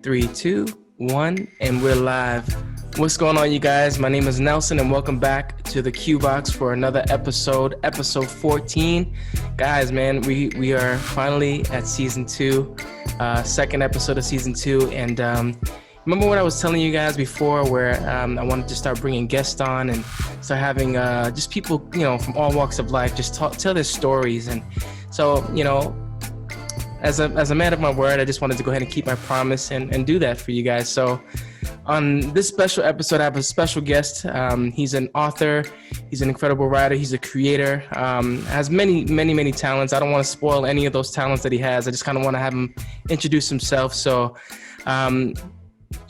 3, 2, 1, and we're live. What's going on, you guys? My name is Nelson, and welcome back to the Qbox for another episode 14. Guys, man, we are finally at season 2, second episode of season 2, and remember what I was telling you guys before, where I wanted to start bringing guests on and start having just people, from all walks of life, just tell their stories. And so, as a man of my word, I just wanted to go ahead and keep my promise and do that for you guys. So on this special episode, I have a special guest. He's an author. He's an incredible writer. He's a creator. Has many talents. I don't want to spoil any of those talents that he has. I just kind of want to have him introduce himself. So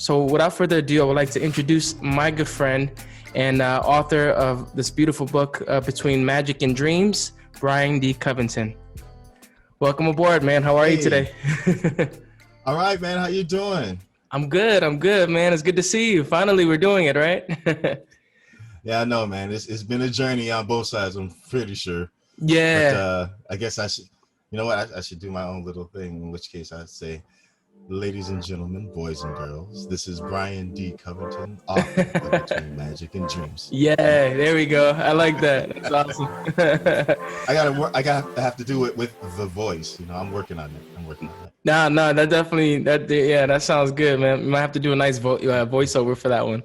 without further ado, I would like to introduce my good friend and author of this beautiful book, Between Magic and Dreams, Bryan D. Covington. Welcome aboard, man. How are you today? All right, man. How you doing? I'm good, man. It's good to see you. Finally, we're doing it, right? Yeah, I know, man. It's been a journey on both sides, I'm pretty sure. Yeah. But I guess I should, you know what? I should do my own little thing, in which case I'd say, ladies and gentlemen, boys and girls, this is Bryan D. Covington, author of Between Magic and Dreams. Yeah, there we go. I like that. That's awesome. I have to do it with the voice. I'm working on it. No, that sounds good, man. You might have to do a nice voiceover for that one.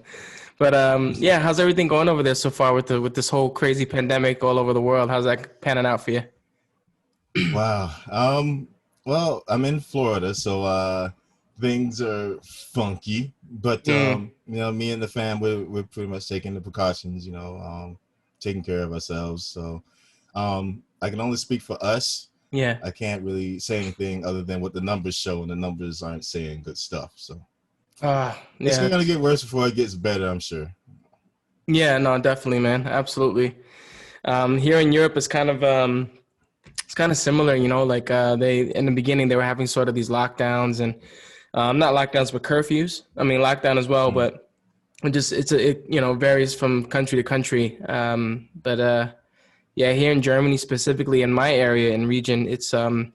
But how's everything going over there so far with this whole crazy pandemic all over the world? How's that panning out for you? Wow. Well, I'm in Florida, so things are funky. But me and the fam, we're pretty much taking the precautions. Taking care of ourselves. So I can only speak for us. Yeah. I can't really say anything other than what the numbers show, and the numbers aren't saying good stuff. So it's gonna get worse before it gets better, I'm sure. Yeah, no, definitely, man, absolutely. Here in Europe, it's kind of similar, they in the beginning they were having sort of these lockdowns and not lockdowns but curfews. I mean lockdown as well, but it varies from country to country. Here in Germany specifically, in my area and region, it's in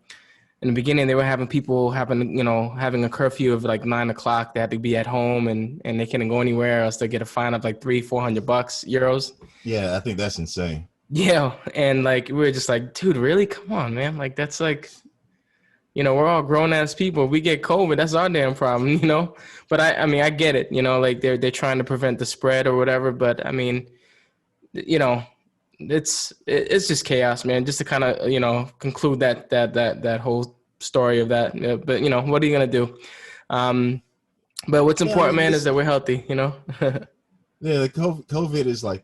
the beginning they were having people having a curfew of like 9 o'clock. They had to be at home and they couldn't go anywhere else. They get a fine of like $300-400 euros. Yeah, I think that's insane. Yeah, and we were just like, dude, really? Come on, man. That's we're all grown ass people. If we get COVID, that's our damn problem, But I get it, they're trying to prevent the spread or whatever. But I mean, it's just chaos, man. Just to kind of conclude that whole story of that. But what are you gonna do? But what's important, man, is that we're healthy. Yeah, the COVID is like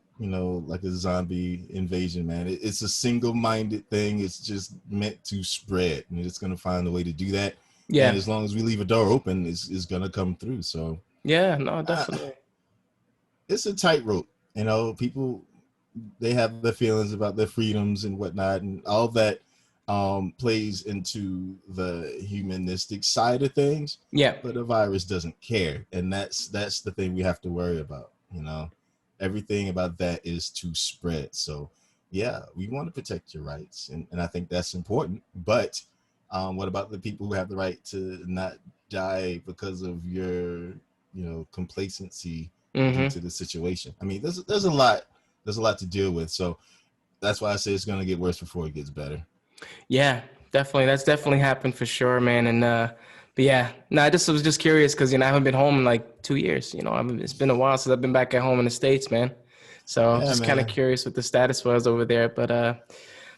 a zombie invasion, man. It's a single-minded thing. It's just meant to spread, and it's going to find a way to do that. Yeah. And as long as we leave a door open, it's going to come through. So yeah, no, definitely. It's a tightrope. People, they have their feelings about their freedoms and whatnot, and all that plays into the humanistic side of things. Yeah. But the virus doesn't care, and that's the thing we have to worry about. Everything about that is to spread. So yeah, we want to protect your rights. And I think that's important. But what about the people who have the right to not die because of your, complacency into the situation? I mean, there's a lot to deal with. So that's why I say it's going to get worse before it gets better. Yeah, definitely. That's definitely happened for sure, man. And, but yeah, no, I was just curious because, I haven't been home in like 2 years. It's been a while since I've been back at home in the States, man. So yeah, just kind of curious what the status was over there. But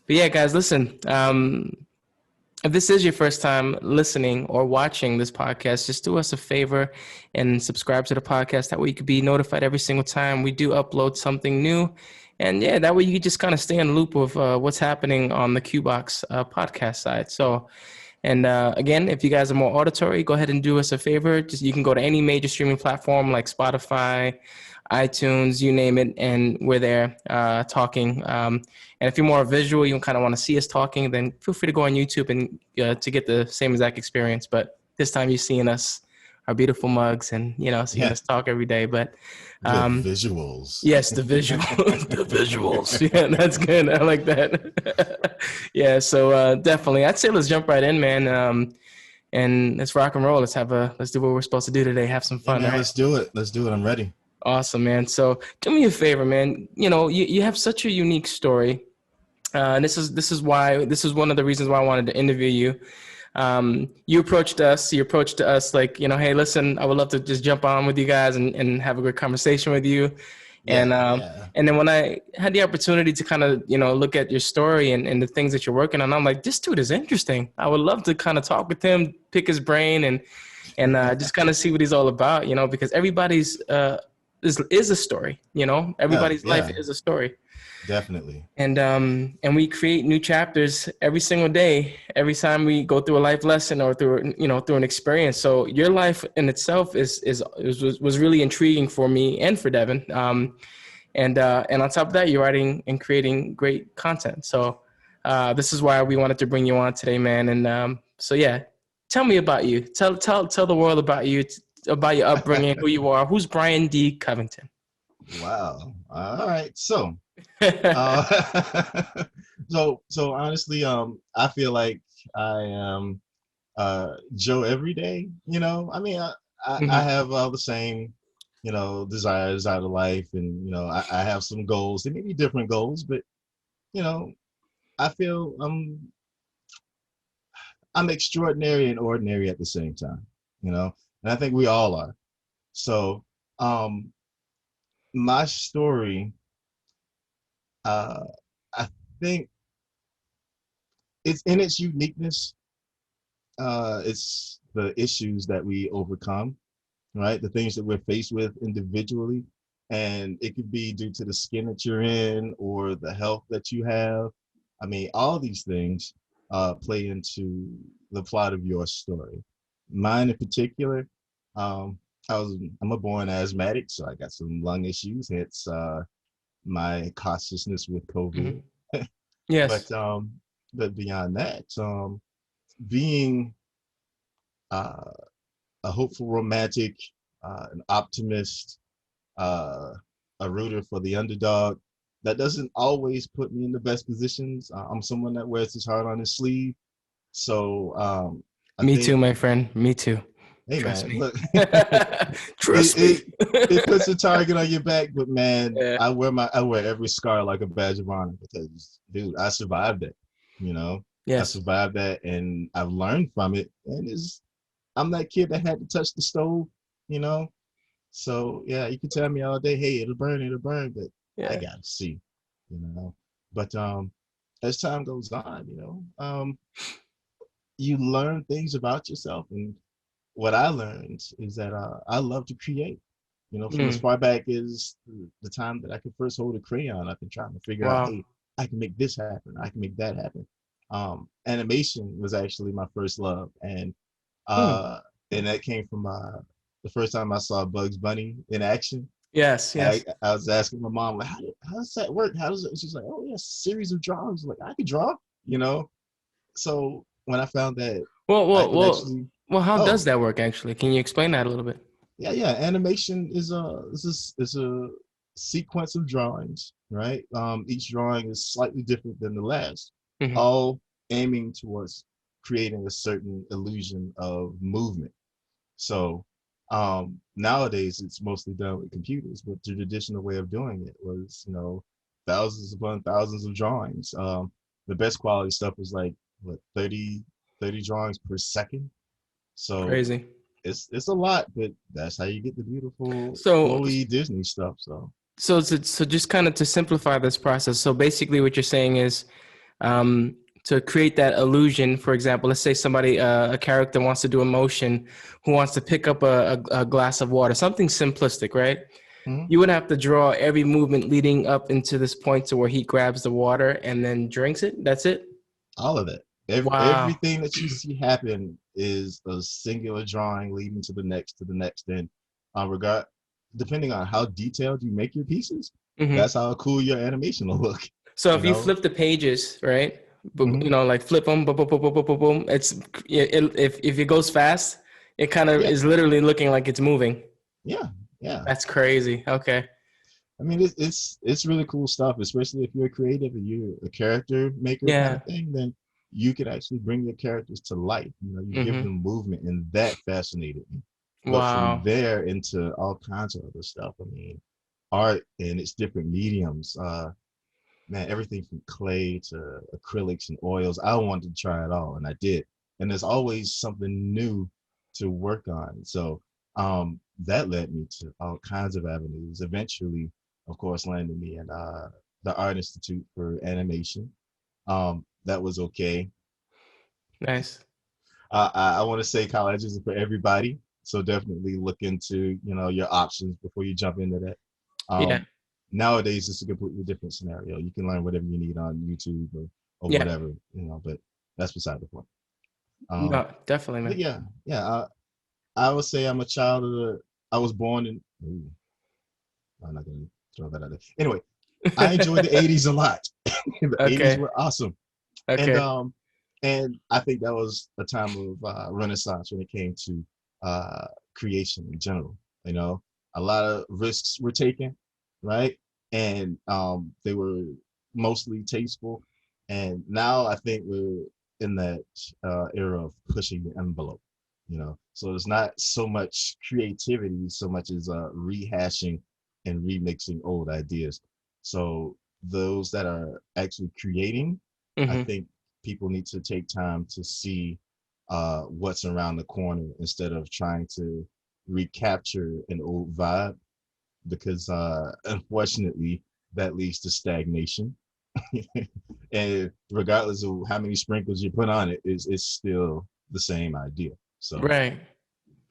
yeah, guys, listen, if this is your first time listening or watching this podcast, just do us a favor and subscribe to the podcast. That way you could be notified every single time we do upload something new. And yeah, that way you just kind of stay in the loop of what's happening on the Qbox podcast side. So, and again, if you guys are more auditory, go ahead and do us a favor. You can go to any major streaming platform like Spotify, iTunes, you name it, and we're there talking. And if you're more visual, you kind of want to see us talking, then feel free to go on YouTube and to get the same exact experience. But this time you're seeing us, our beautiful mugs, and seeing us talk every day. But the visuals. Yes, the visuals. The visuals. Yeah, that's good. I like that. Yeah, so definitely, I'd say let's jump right in, man. and let's rock and roll. Let's do what we're supposed to do today. Have some fun. Yeah, man, right? Let's do it. I'm ready. Awesome, man. So do me a favor, man. You have such a unique story. And this is one of the reasons why I wanted to interview you. You approached us like, hey, listen, I would love to just jump on with you guys and have a good conversation with you. And then when I had the opportunity to kind of, look at your story and the things that you're working on, I'm like, this dude is interesting. I would love to kind of talk with him, pick his brain and just kind of see what he's all about, because everybody's is a story, everybody's life is a story. Definitely. And we create new chapters every single day, every time we go through a life lesson or through an experience. So your life in itself was really intriguing for me and for Devin. And on top of that, you're writing and creating great content. So this is why we wanted to bring you on today, man. And so yeah, tell me about you. Tell the world about you, about your upbringing, who you are. Who's Bryan D. Covington? Wow. All right. So. So honestly, I feel like I am Joe every day. I mean, I have all the same, desires out of life, and I have some goals. They may be different goals, but I feel I'm extraordinary and ordinary at the same time. And I think we all are. So my story. I think it's in its uniqueness. It's the issues that we overcome, right? The things that we're faced with individually. And it could be due to the skin that you're in or the health that you have. I mean, all these things play into the plot of your story. Mine in particular, I'm a born asthmatic, so I got some lung issues. Hence, my cautiousness with COVID. Mm-hmm. Yes. But beyond that, being a hopeful romantic, an optimist, a rooter for the underdog, that doesn't always put me in the best positions. I'm someone that wears his heart on his sleeve. So me too, my friend. Me too. Hey, Trust man, me. look, Trust me. It puts a target on your back, but man, Yeah. I wear every scar like a badge of honor because, dude, I survived it. Yes. I survived that, and I've learned from it. And I'm that kid that had to touch the stove. So yeah, you can tell me all day, hey, it'll burn, but yeah. I gotta see. But as time goes on, you learn things about yourself. And what I learned is that I love to create. From as far back as the time that I could first hold a crayon, I've been trying to figure out, hey, I can make this happen. I can make that happen. Animation was actually my first love. And that came from the first time I saw Bugs Bunny in action. Yes. I was asking my mom, like, how does that work? How does it? She's like, oh, yeah, series of drawings. Like, I could draw, So when I found that, how does that work? Actually, can you explain that a little bit? Yeah. Animation is a sequence of drawings, right? Each drawing is slightly different than the last, all aiming towards creating a certain illusion of movement. So nowadays it's mostly done with computers, but the traditional way of doing it was, thousands upon thousands of drawings. The best quality stuff was like 30 drawings per second. So crazy. It's a lot, but that's how you get the beautiful flowy Disney stuff. So just kind of to simplify this process. So basically what you're saying is to create that illusion. For example, let's say somebody, a character wants to do a motion, who wants to pick up a glass of water, something simplistic, right? Mm-hmm. You would have to draw every movement leading up into this point to where he grabs the water and then drinks it. That's it? All of it. Everything that you see happen is a singular drawing leading to the next, and depending on how detailed you make your pieces, that's how cool your animation will look. So if you flip the pages, right? Like flip them, boom, boom, boom, boom, boom, boom. If it goes fast, it kind of is literally looking like it's moving. Yeah. That's crazy. Okay. I mean, it's really cool stuff, especially if you're creative and you're a character maker kind of thing. Then you could actually bring your characters to life. You know, you give them movement, and that fascinated me. But from Wow. there into all kinds of other stuff. I mean, art and its different mediums. Man, everything from clay to acrylics and oils. I wanted to try it all, and I did. And there's always something new to work on. So that led me to all kinds of avenues. Eventually, of course, landed me at the Art Institute for Animation. That was okay. Nice. I want to say college isn't for everybody, so definitely look into your options before you jump into that. Yeah. Nowadays, it's a completely different scenario. You can learn whatever you need on YouTube or Yeah. whatever, but that's beside the point. No, definitely, But man. yeah. I would say I'm a child of I was born in. Ooh, I'm not gonna throw that out there. Anyway, I enjoyed the '80s a lot. The '80s Okay. were awesome, and Okay. and I think that was a time of renaissance when it came to creation in general. You know, a lot of risks were taken, right? And they were mostly tasteful. And now I think we're in that era of pushing the envelope. So it's not so much creativity so much as rehashing and remixing old ideas. So those that are actually creating, I Mm-hmm. think people need to take time to see what's around the corner instead of trying to recapture an old vibe, because unfortunately that leads to stagnation. And regardless of how many sprinkles you put on it, it's still the same idea. So Right.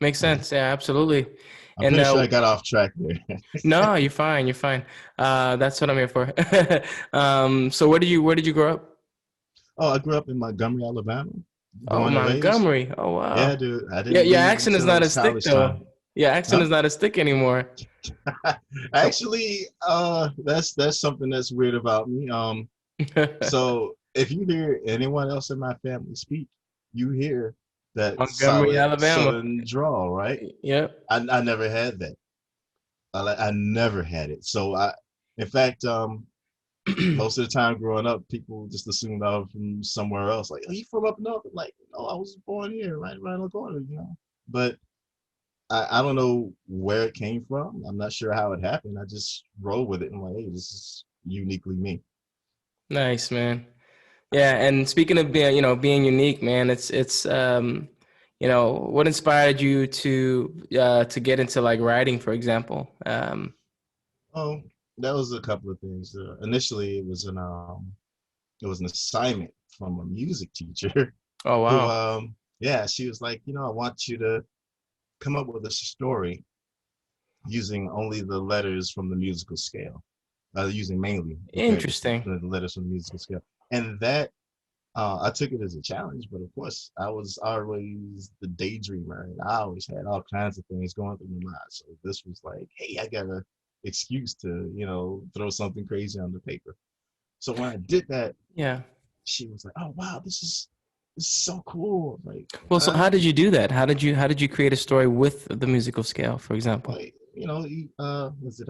Makes yeah, sense. Yeah, absolutely. I'm And pretty sure I got off track there. no, you're fine. You're fine. That's what I'm here for. So where did you grow up? Oh, I grew up in Montgomery, Alabama, Oh, born and raised. Montgomery. Oh, Yeah, wow. dude, I Yeah, didn't your leave accent is until it not was as thick college though. time. Your accent Huh? is not as thick anymore. Actually, that's something that's weird about me. So if you hear anyone else in my family speak, you hear that Montgomery, solid Alabama. Southern drawl, right? Yep. I never had that. I never had it. So in fact, most of the time growing up, people just assumed I was from somewhere else. Like, oh, you from up north? Like, no, I was born here, right around the corner. But I don't know where it came from. I'm not sure how it happened. I just roll with it. I'm like, hey, this is uniquely me. Nice, man. Yeah, and speaking of being unique, man, what inspired you to get into like writing, for example? Oh, that was a couple of things. Initially, it was an assignment from a music teacher Oh, who, wow. yeah, she was like, I want you to come up with a story using only the letters from the musical scale, using mainly Interesting. the letters from the musical scale. And that I took it as a challenge, but of course, I was always the daydreamer, and I always had all kinds of things going through my mind. So this was like, hey, I got an excuse to, throw something crazy on the paper. So when I did that, Yeah. she was like, "Oh wow, this is so cool!" Like, Well, so how did you do that? How did you create a story with the musical scale, for example? like was it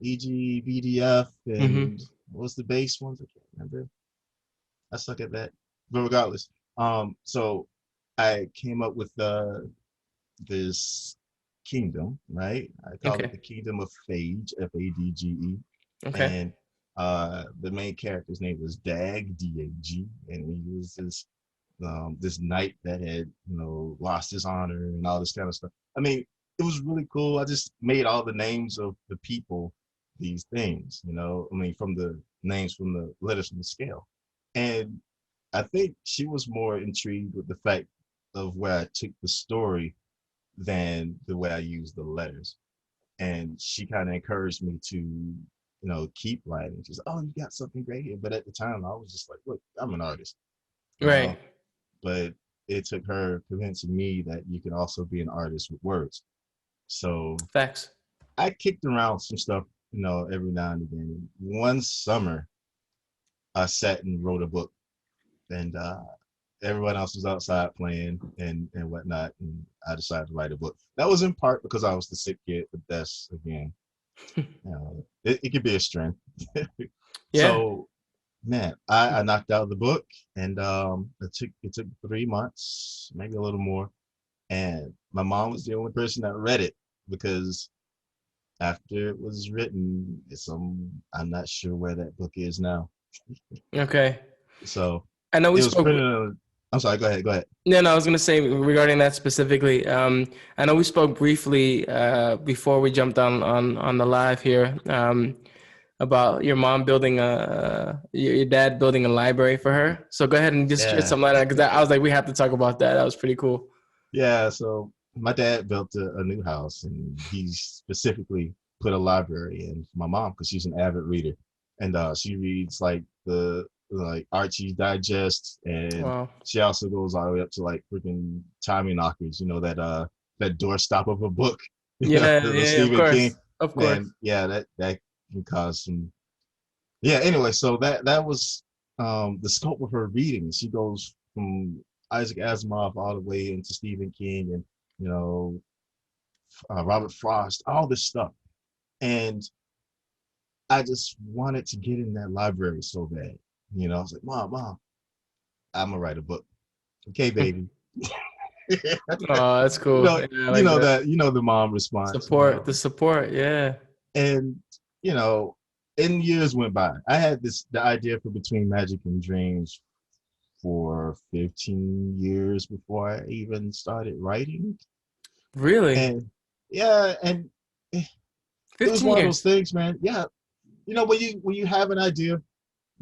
EGBDF Mm-hmm. and what was the bass ones? I can't remember. I suck at that. But regardless, so I came up with this kingdom, right? I called it Okay. the Kingdom of Phage, Fadge, Okay. and the main character's name was Dag, Dag, and he was this knight that had lost his honor and all this kind of stuff. I mean, it was really cool. I just made all the names of the people these things. I mean, from the names from the letters from the scale, and I think she was more intrigued with the fact of where I took the story than the way I used the letters. And she kind of encouraged me to, keep writing. She's like, oh, you got something great here. But at the time, I was just like, look, I'm an artist, you Right. know. But it took her convincing me that you can also be an artist with words. So Facts. I kicked around some stuff, every now and again. One summer, I sat and wrote a book, and everyone else was outside playing and whatnot, and I decided to write a book. That was in part because I was the sick kid, but that's again, it could be a strength. Yeah. So man, I knocked out the book, and it took 3 months, maybe a little more, and my mom was the only person that read it because after it was written, I'm not sure where that book is now. Okay. So I know we it was spoke. printed. I'm sorry. Go ahead. Go ahead. No, no, I was gonna say regarding that specifically. I know we spoke briefly before we jumped on the live here about your mom building your dad building a library for her. So go ahead and just share Yeah. something like that because I was like, we have to talk about that. That was pretty cool. Yeah. So my dad built a new house, and he specifically put a library in for my mom because she's an avid reader, and she reads like Archie's Digest, and Wow. she also goes all the way up to like freaking Tommy Knockers. You know that doorstop of a book, Yeah, the yeah, of Stephen King. course, of course. Man, yeah, that can cause some. Yeah. Anyway, so that was the scope of her reading. She goes from Isaac Asimov all the way into Stephen King, and you know Robert Frost, all this stuff. And I just wanted to get in that library so bad. I was like, Mom, I'm gonna write a book. Okay, baby. Oh, that's cool. Yeah, I like that. The mom response. Support, the support. Yeah. And you know, and years went by. I had the idea for Between Magic and Dreams for 15 years before I even started writing. Really? And yeah, and it was 15 one of those years. things, man. Yeah, when you have an idea,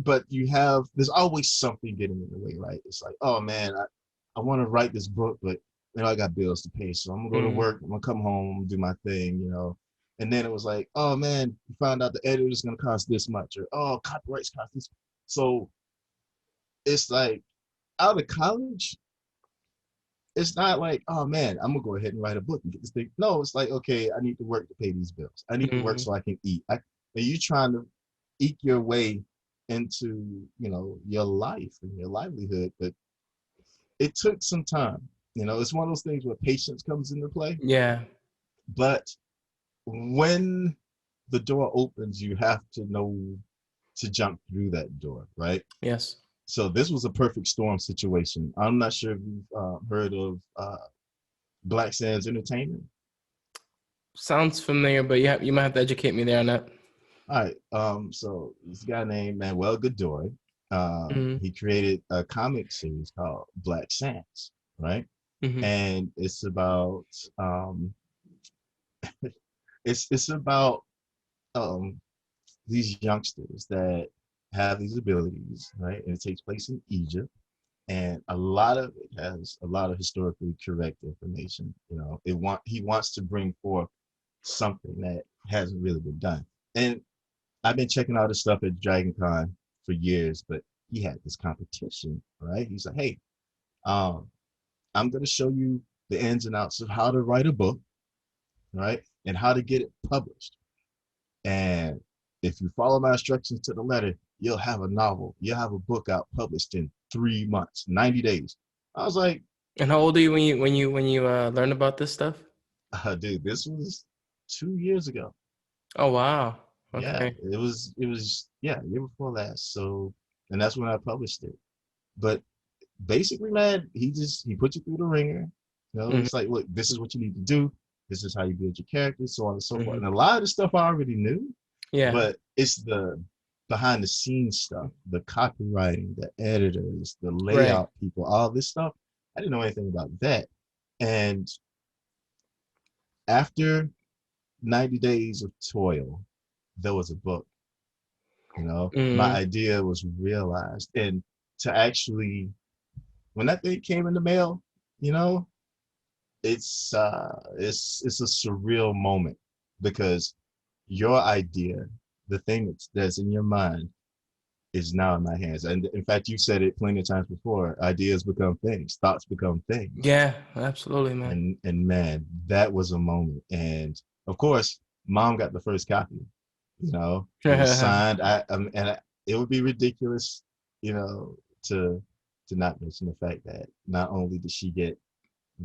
but there's always something getting in the way, right? It's like, oh man, I want to write this book, but I got bills to pay, so I'm gonna go to Mm. work, I'm gonna come home, do my thing. And then it was like, oh man, you found out the editor's gonna cost this much, or oh, copyrights cost this. So it's like out of college, it's not like, oh man, I'm gonna go ahead and write a book and get this thing. No, it's like, okay, I need to work to pay these bills. I need to work Hmm. so I can eat. And you trying to eke your way into, your life and your livelihood, but it took some time. It's one of those things where patience comes into play. Yeah. But when the door opens, you have to know to jump through that door, right? Yes. So this was a perfect storm situation. I'm not sure if you've heard of Black Sands Entertainment. Sounds familiar, but you might have to educate me there on that. All right. So this guy named Manuel Godoy, Mm-hmm. he created a comic series called Black Sands, right? Mm-hmm. And it's about it's about um these youngsters that have these abilities, right? And it takes place in Egypt. And a lot of it has a lot of historically correct information. He wants to bring forth something that hasn't really been done. And I've been checking out his stuff at Dragon Con for years, but he had this competition, right? He's like, hey, um, I'm going to show you the ins and outs of how to write a book, right? And how to get it published. And if you follow my instructions to the letter, you'll have a novel. You'll have a book out published in 3 months, 90 days. I was like, And how old are you when you learned about this stuff? dude, this was 2 years ago. Oh wow. Yeah, Okay. it was yeah, year before last. So, and that's when I published it. But basically, man, he put you through the ringer. Mm-hmm. He's like, look, this is what you need to do. This is how you build your character, so on and so forth. Mm-hmm. And a lot of the stuff I already knew, Yeah. but it's the behind the scenes stuff, the copywriting, the editors, the Right. layout people, all this stuff. I didn't know anything about that. And after 90 days of toil, there was a book. My Mm-hmm. idea was realized. And to actually, when that thing came in the mail, you know, it's a surreal moment because your idea, the thing that's in your mind, is now in my hands. And in fact, you said it plenty of times before. Ideas become things, thoughts become things. Yeah. Absolutely, man. And man, that was a moment. And of course, mom got the first copy. It was signed. It would be ridiculous, you know, to not mention the fact that not only did she get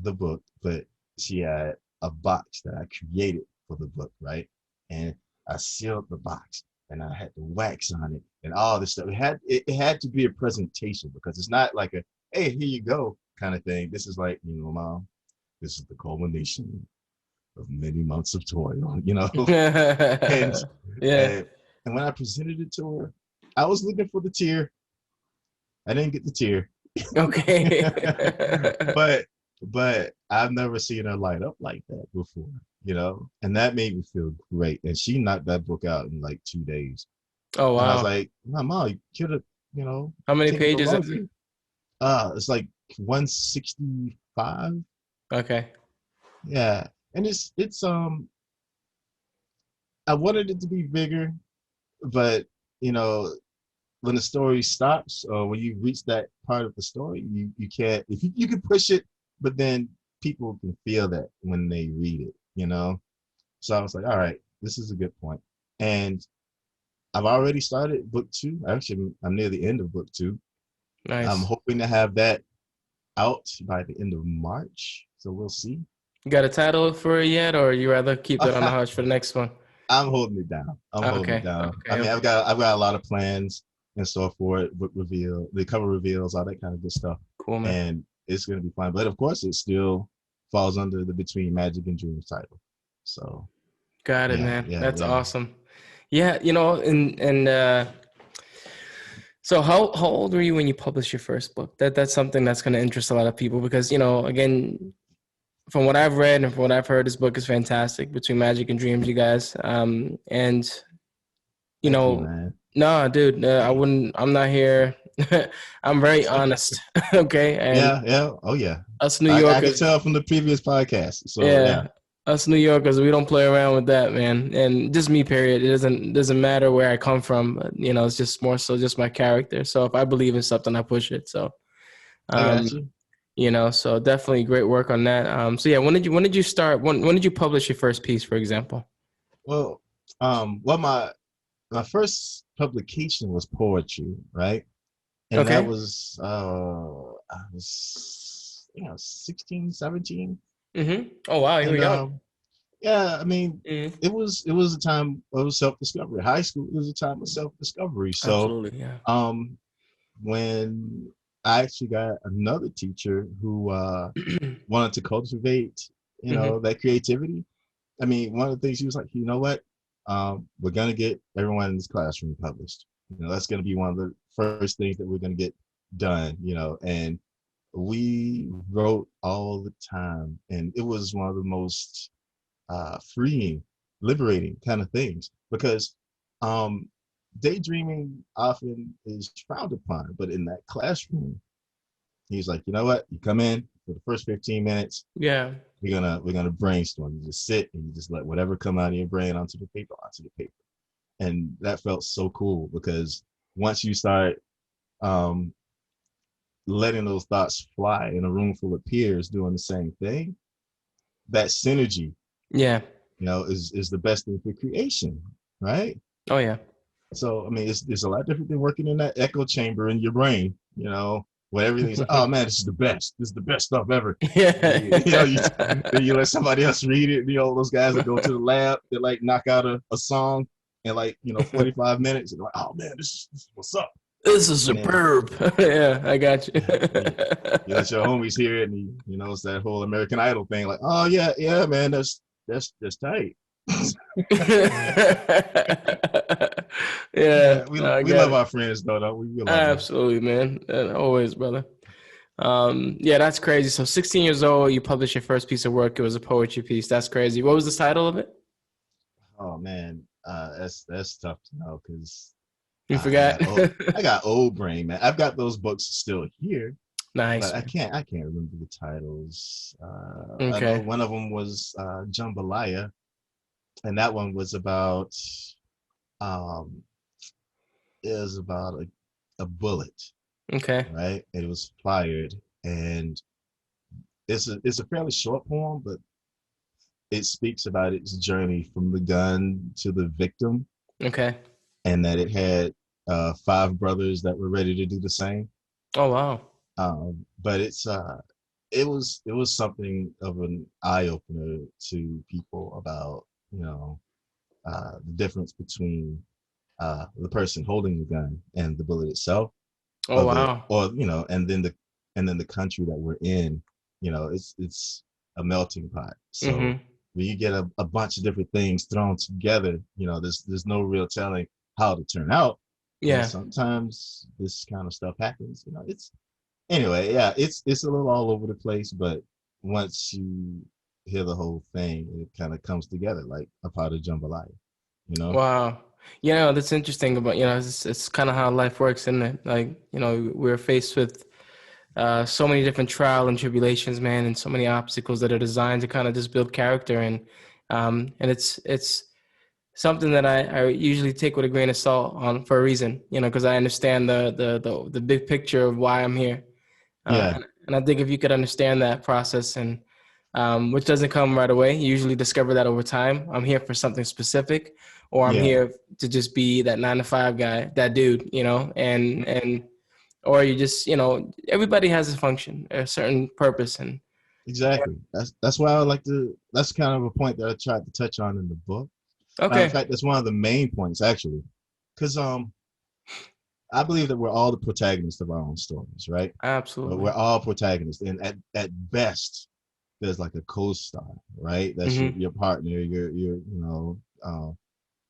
the book, but she had a box that I created for the book, right? And I sealed the box. and I had the wax on it and all this stuff. It had to be a presentation because it's not like a, hey, here you go kind of thing. This is like, Mom, this is the culmination of many months of toil, and, Yeah. and and when I presented it to her, I was looking for the tear. I didn't get the tear. Okay. but I've never seen her light up like that before, and that made me feel great. And she knocked that book out in like 2 days. Oh And I was wow. like, Mom, you could have, How many taken a little pages is longer. it? It's like 165. Okay. Yeah. And it's I wanted it to be bigger, but you know, when the story stops or when you reach that part of the story, you can't, if you can push it, but then people can feel that when they read it. So I was like, all right, this is a good point. And I've already started book 2. Actually, I'm near the end of book 2. I'm Nice. hoping to have that out by the end of March. So we'll see. You got a title for it yet, or you rather keep that on the hush for the next one? I'm holding it down. I'm holding it Okay. down. Okay. I mean, Okay. I've got a lot of plans in store for it, book reveal, the cover reveals, all that kind of good stuff. Cool, man. And it's gonna be fun. But of course it still falls under the Between Magic and Dreams title. So Got it, yeah, man. yeah, That's yeah. awesome. Yeah, and so how old were you when you published your first book? That's something that's going to interest a lot of people because, again, from what I've read and from what I've heard, this book is fantastic, Between Magic and Dreams, you guys. And Thank you, man. no, dude, I'm not here. I'm very honest. Okay. And Yeah, yeah. Oh yeah. us New I could Yorkers, tell from the previous podcast. So yeah. yeah, us New Yorkers, we don't play around with that, man. And just me, period. It doesn't matter where I come from. It's just more so just my character. So if I believe in something, I push it. So, I got um, you. so definitely great work on that. So yeah, when did you start? When did you publish your first piece, for example? Well, my first publication was poetry, right? And that Okay. was I was 16, 17. Oh wow, you were And young. yeah, I mean, Mm-hmm. it was a time of self-discovery. High school was a time of self-discovery. So Absolutely, yeah. um when I actually got another teacher who wanted to cultivate, Mm-hmm. that creativity. I mean, one of the things he was like, you know what? We're gonna get everyone in this classroom published. That's gonna be one of the first things that we're gonna get done, and we wrote all the time. And it was one of the most freeing, liberating kind of things because um, daydreaming often is frowned upon, but in that classroom, he's like, you know what? You come in for the first 15 minutes, Yeah. we're gonna brainstorm. You just sit and you just let whatever come out of your brain onto the paper, and that felt so cool because once you start um, letting those thoughts fly in a room full of peers doing the same thing, that synergy, Yeah. is the best thing for creation, right? Oh yeah. So I mean, it's a lot different than working in that echo chamber in your brain, where everything's like, oh man, this is the best. This is the best stuff ever. And then then you let somebody else read it. Those guys that go to the lab, they like knock out a song in like 45 minutes. And they're like, oh man, this is what's up. This is And then superb. Yeah, I got you. you let your homies hear it, and it's that whole American Idol thing. Like, oh yeah, yeah, man, that's tight. Yeah, Yeah, we no, I we got love it. our friends though. We love them. Absolutely, man. Always, brother. Yeah, that's crazy. So 16 years old, you published your first piece of work. It was a poetry piece. That's crazy. What was the title of it? Oh man, that's tough to know because You I forgot? got I got old brain, man. I've got those books still here, but Nice, I man. can't remember the titles. I know Okay. one of them was Jambalaya, and that one was about um it was about a bullet, Okay. right? And it was fired, and it's a fairly short poem, but it speaks about its journey from the gun to the victim, Okay. and that it had 5 brothers that were ready to do the same. Oh, wow. But it was something of an eye opener to people about the difference between the person holding the gun and the bullet itself, Oh wow. or and then the country that we're in, it's a melting pot. So Mm-hmm. when you get a bunch of different things thrown together, there's no real telling how to turn out. And Yeah. sometimes this kind of stuff happens. It's anyway, yeah, it's a little all over the place, but once you hear the whole thing, it kind of comes together like a pot of jambalaya, you know? Wow. That's interesting about, it's kind of how life works, isn't it? Like, we're faced with so many different trial and tribulations, man, and so many obstacles that are designed to kind of just build character. And it's something that I usually take with a grain of salt on for a reason, because I understand the big picture of why I'm here. Yeah, And I think if you could understand that process, and which doesn't come right away, you usually discover that over time. I'm here for something specific, or I'm yeah, here to just be that 9 to 5 guy, that dude, and or you just, everybody has a function, a certain purpose, and exactly. That's why I like to. That's kind of a point that I tried to touch on in the book. Matter of okay, fact, that's one of the main points actually, because I believe that we're all the protagonists of our own stories, right? But we're absolutely, all protagonists, and at best, there's like a co-star, right? That's mm-hmm. your partner,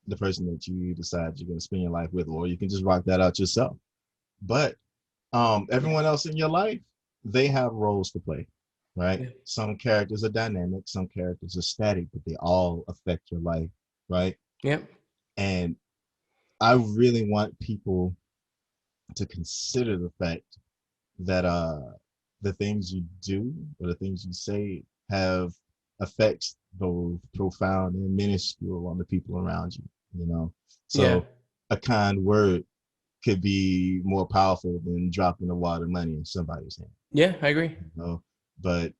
the person that you decide you're going to spend your life with, or you can just rock that out yourself. But Yeah, everyone else in your life, they have roles to play, right? yeah, Some characters are dynamic, some characters are static, but they all affect your life, right? yep, And I really want people to consider the fact that the things you do or the things you say have effects both profound and minuscule on the people around you, you know. yeah, So a kind word could be more powerful than dropping a wad of money in somebody's hand, yeah. I agree. you know. But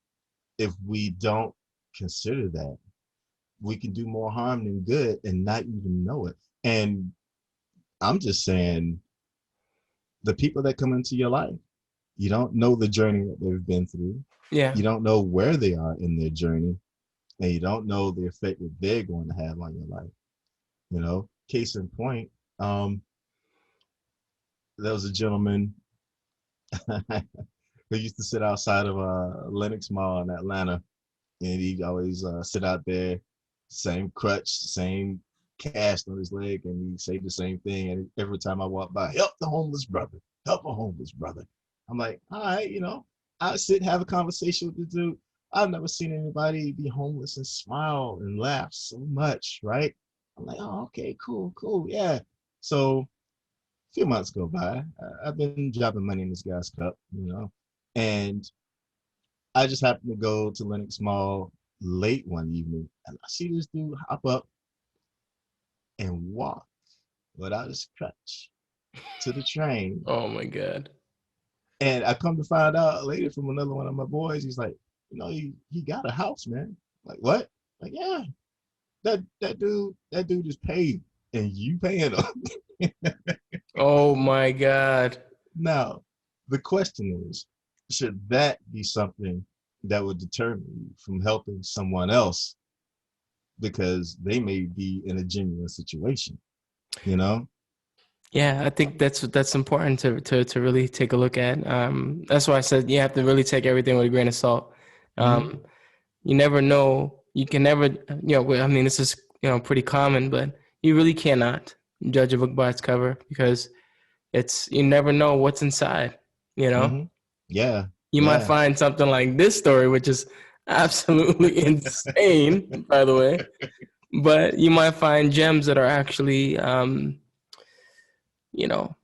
if we don't consider that, we can do more harm than good and not even know it. And I'm just saying, the people that come into your life, you don't know the journey that they've been through. Yeah, You don't know where they are in their journey, and you don't know the effect that they're going to have on your life. Case in point, there was a gentleman who used to sit outside of Lenox Mall in Atlanta, and he always sit out there, same crutch, same cast on his leg, and he say the same thing. And every time I walk by, help the homeless brother, help a homeless brother. I'm like, all right, I sit and have a conversation with the dude. I've never seen anybody be homeless and smile and laugh so much, right? I'm like, oh, okay, cool, cool, yeah. So a few months go by. I've been dropping money in this guy's cup, and I just happened to go to Lenox Mall late one evening, and I see this dude hop up and walk without his crutch to the train. oh my god, And I come to find out later from another one of my boys, he's like, he got a house, man. Like, what? Like, yeah, that dude is paid, and you paying him. oh my god. Now, the question is, should that be something that would deter me from helping someone else because they may be in a genuine situation, you know? Yeah, I think that's important to really take a look at. That's why I said you have to really take everything with a grain of salt. Mm-hmm. Um, you never know. You can never, I mean, this is, pretty common, but you really cannot judge a book by its cover, because you never know what's inside, you know? Mm-hmm. Yeah, You might yeah. find something like this story, which is absolutely insane, by the way, but you might find gems that are actually, you know,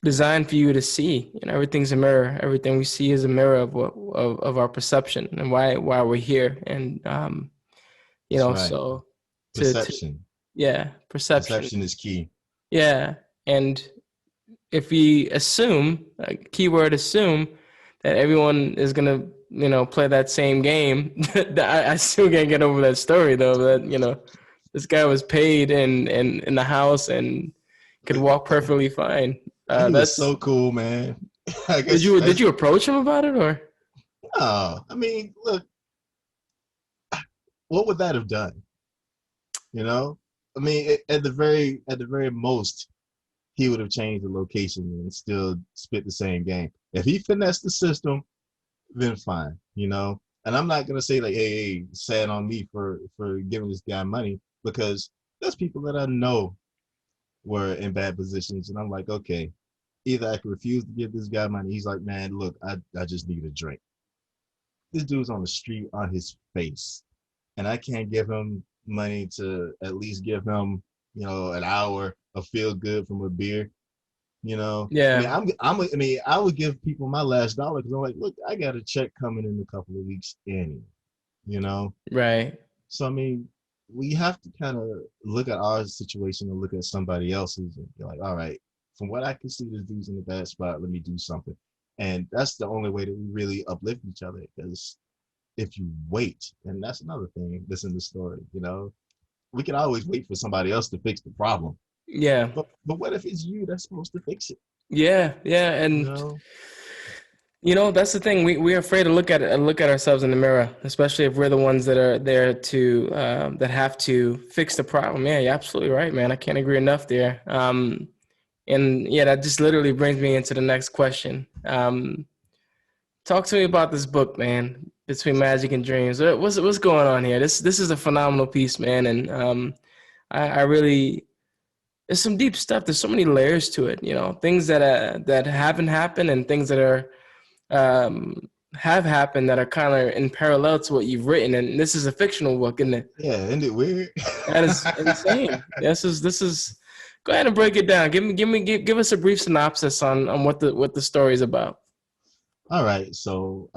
designed for you to see. Everything's a mirror. Everything we see is a mirror of our perception and why we're here. And That's right. so to Perception. yeah, perception. Perception is key. Yeah, and if we assume, keyword assume, that everyone is gonna play that same game, I still can't get over that story though. That this guy was paid in the house and could walk perfectly fine. He was That's so cool, man. I Did guess you did that's you approach him about it, or? no. I mean, look, what would that have done? You know, I mean, at the very most, he would have changed the location and still spit the same game. If he finessed the system, then fine, you know. And I'm not gonna say like, hey, sad on me for giving this guy money, because there's people that I know were in bad positions, and I'm like, okay, either I can refuse to give this guy money. He's like, man, look, I just need a drink. This dude's on the street on his face, and I can't give him money to at least give him, you know, an hour of feel good from a beer. You know, Yeah. I mean, I would give people my last dollar because I'm like, look, I got a check coming in a couple of weeks anyway, you know? Right. So, I mean, we have to kind of look at our situation and look at somebody else's and be like, all right, from what I can see, this dude's in a bad spot. Let me do something. And that's the only way that we really uplift each other, because if you wait, and that's another thing that's in the story, you know, we can always wait for somebody else to fix the problem. Yeah. But what if it's you that's supposed to fix it? Yeah. Yeah. And that's the thing. We're afraid to look at ourselves in the mirror, especially if we're the ones that are there to that have to fix the problem. Yeah, you're absolutely right, man. I can't agree enough there. And yeah, that just literally brings me into the next question. Talk to me about this book, man. Between Magic and Dreams, what's going on here? This is a phenomenal piece, man, and I really. There's some deep stuff. There's so many layers to it, you know, things that haven't happened and things that are have happened that are kind of in parallel to what you've written. And this is a fictional book, isn't it? Yeah, isn't it weird? That is insane. This is. Go ahead and break it down. Give us a brief synopsis on what the story is about. All right. So,